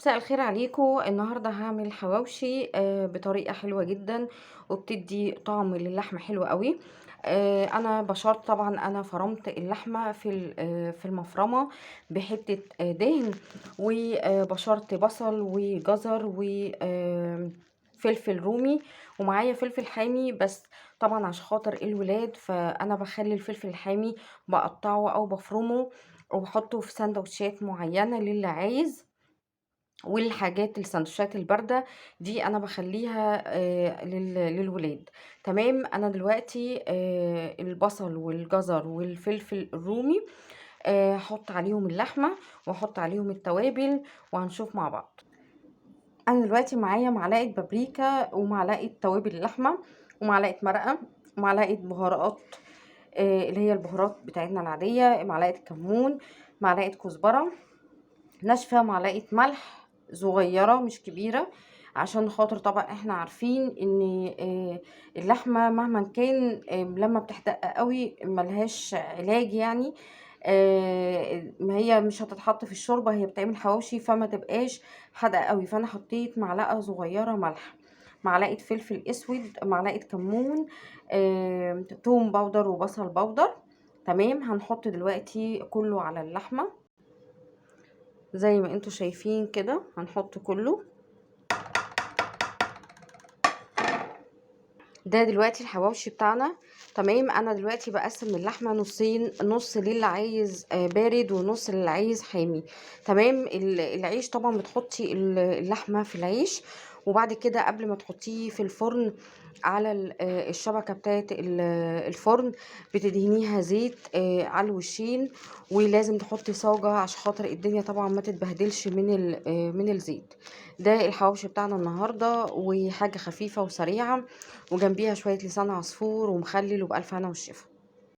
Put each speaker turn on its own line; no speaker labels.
مساء الخير عليكم. النهارده هاعمل حواوشي بطريقة حلوة جدًا، وبتدّي طعم للحمة حلو أوي. أنا بشرت طبعًا أنا فرمت اللحمة في المفرمة بحتة دهن، وبشرت بصل وجزر فلفل رومي، ومعايا فلفل حامي، بس طبعًا عشان خاطر الولاد فأنا باخلّي الفلفل الحامي باقطّعه أو بافرمه وباحطه في ساندوتشات معينة للي عايز. والحاجات الساندوتشات الباردة دي أنا باخلّيها للولاد. تمام. أنا دلوقتي البصل والجزر والفلفل الرومي هاحط عليهم اللحمة وأحط عليهم التوابل وهنشوف مع بعض. أنا دلوقتي معايا معلقة بابريكا ومعلقة توابل لحمة ومعلقة مرقة ومعلقة بهارات، اللي هي البهارات بتاعتنا العادية، معلقة كمون، معلقة كزبرة ناشفة، معلقة ملح صغيرة مش كبيرة، عشان خاطر طبعا احنا عارفين ان اللحمة مهما كان لما بتحدق قوي ملهاش علاج يعني. ما هي مش هتتحط في الشوربة، هي بتعمل حواوشي فما تبقاش حادقة قوي. فانا حطيت معلقة صغيرة ملح، معلقة فلفل اسود، معلقة كمون، توم باودر وبصل باودر. تمام. هنحط دلوقتي كله على اللحمة زي ما انتوا شايفين كده، هنحط كله. ده دلوقتي الحواوشي بتاعنا. تمام. انا دلوقتي بقسم اللحمه نصين، نص للي عايز بارد ونص للي عايز حامي. تمام. العيش طبعا بتحطي اللحمه في العيش، وبعد كده قبل ما تحطيه في الفرن على الشبكه بتاعه الفرن بتدهنيها زيت على الوشين، ولازم تحطي صاجه عشان خاطر الدنيا طبعا ما تتبهدلش من الزيت. ده الحواوشي بتاعنا النهارده، وحاجه خفيفه وسريعه، وجنبيها شوية لسان عصفور ومخلل، وبألف هنا والشفا.